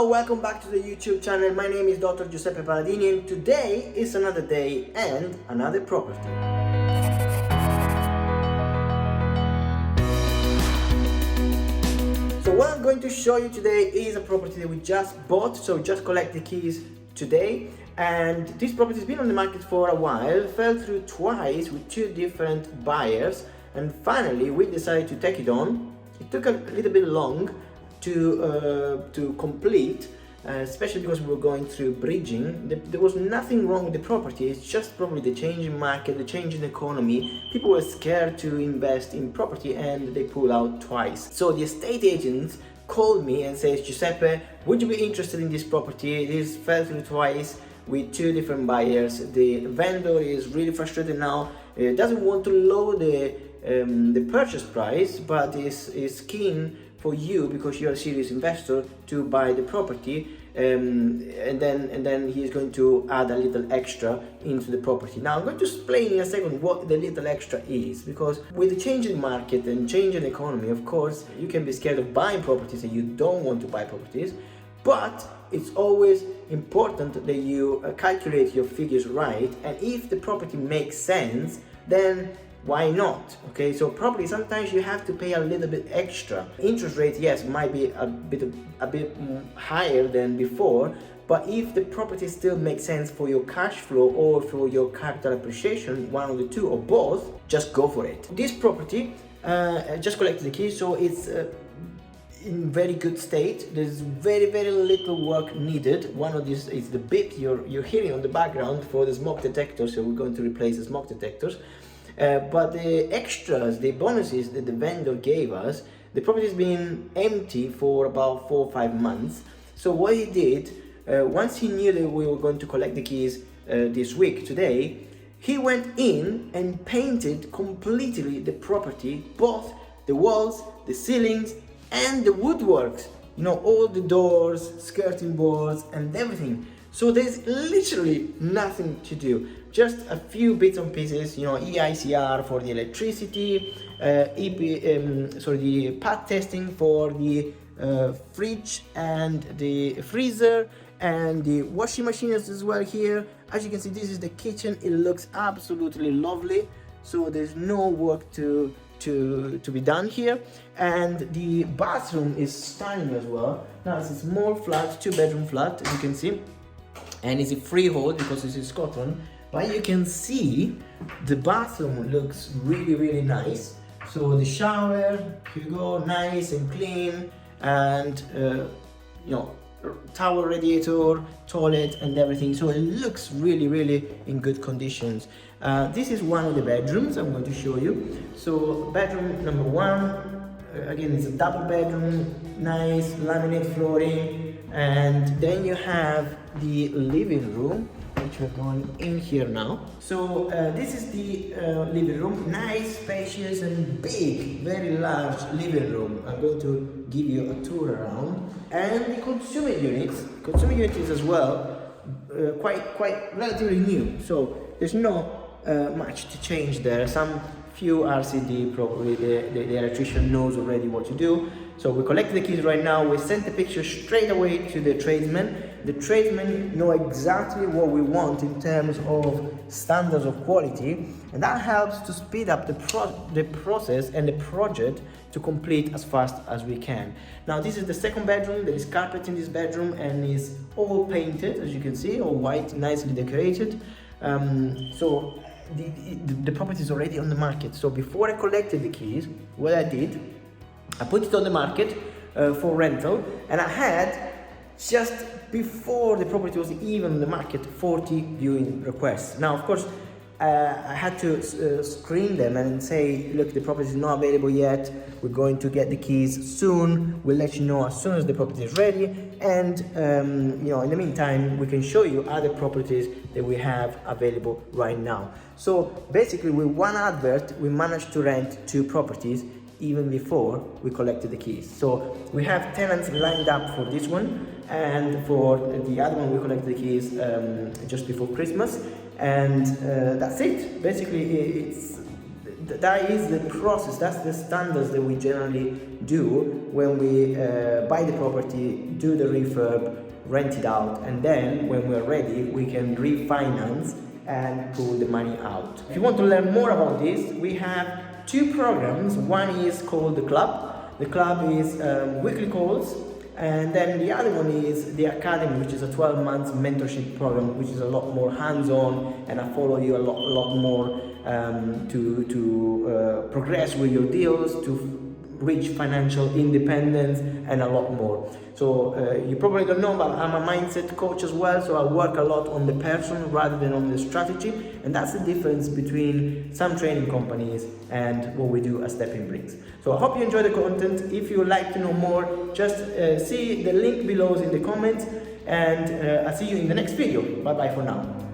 Hello, welcome back to the YouTube channel. My name is Dr. Giuseppe Paladini and today is another day and another property. So what I'm going to show you today is a property that we just bought, so just collect the keys today. And this property has been on the market for a while, fell through twice with two different buyers, and finally we decided to take it on. It took a little bit long to complete, especially because we were going through bridging. There was nothing wrong with the property, it's just probably the change in market, the change in economy. People were scared to invest in property and they pulled out twice. So the estate agents called me and says, Giuseppe, would you be interested in this property? This fell through twice with two different buyers. The vendor is really frustrated now, doesn't want to lower the purchase price, but is keen for you, because you're a serious investor, to buy the property, and then he's going to add a little extra into the property. Now I'm going to explain in a second what the little extra is, because with the change in market and change in economy, of course you can be scared of buying properties and you don't want to buy properties, but it's always important that you calculate your figures right, and if the property makes sense, then why not? Okay, so probably sometimes you have to pay a little bit extra. Interest rate, yes, might be a bit higher than before, but if the property still makes sense for your cash flow or for your capital appreciation, one of the two or both, just go for it. This property, just collected the keys, so it's in very good state. There's very little work needed. One of these is the beep you're hearing on the background for the smoke detector, so we're going to replace the smoke detectors. But the extras, the bonuses that the vendor gave us, the property has been empty for about 4 or 5 months. So what he did, once he knew that we were going to collect the keys this week, today, he went in and painted completely the property, both the walls, the ceilings, and the woodworks. You know, all the doors, skirting boards, and everything. So there's literally nothing to do. Just a few bits and pieces, you know, EICR for the electricity, the pad testing for the fridge and the freezer, and the washing machines as well here. As you can see, this is the kitchen. It looks absolutely lovely. So there's no work to be done here, and the bathroom is stunning as well. Now it's a small flat, 2-bedroom flat, as you can see, and it's a freehold because it's in Scotland. But you can see the bathroom looks really nice. So the shower, here you go, nice and clean, and you know, towel radiator, toilet, and everything. So it looks really in good conditions. This is one of the bedrooms I'm going to show you. So bedroom number 1, again, it's a double bedroom, nice laminate flooring, and then you have the living room, which we're going in here now. So this is the living room, nice, spacious and big, very large living room. I'm going to give you a tour around. And the consumer units as well, quite relatively new. So there's not much to change there. Some few RCD, probably the electrician knows already what to do. So we collect the keys right now. We send the picture straight away to the tradesmen. The tradesmen know exactly what we want in terms of standards of quality, and that helps to speed up the process and the project to complete as fast as we can. Now this is the second bedroom. There is carpet in this bedroom and is all painted, as you can see, all white, nicely decorated. So the property is already on the market. So before I collected the keys, what I did, I put it on the market for rental, and I had, just before the property was even on the market, 40 viewing requests. Now of course I had to screen them and say, look, the property is not available yet, we're going to get the keys soon, we'll let you know as soon as the property is ready, and you know, in the meantime we can show you other properties that we have available right now. So basically with one advert we managed to rent 2 properties even before we collected the keys. So we have tenants lined up for this one, and for the other one we collected the keys just before Christmas, and that's it. Basically that is the process, that's the standards that we generally do when we buy the property, do the refurb, rent it out, and then when we're ready we can refinance and pull the money out. If you want to learn more about this, we have two programs. One is called the club. The club is weekly calls, and then the other one is the academy, which is a 12-month mentorship program, which is a lot more hands-on, and I follow you a lot more to progress with your deals, to reach financial independence, and a lot more. So you probably don't know, but I'm a mindset coach as well, so I work a lot on the person rather than on the strategy, and that's the difference between some training companies and what we do at Stepping Bricks. So I hope you enjoy the content. If you would like to know more, just see the link below in the comments, and I'll see you in the next video. Bye bye for now.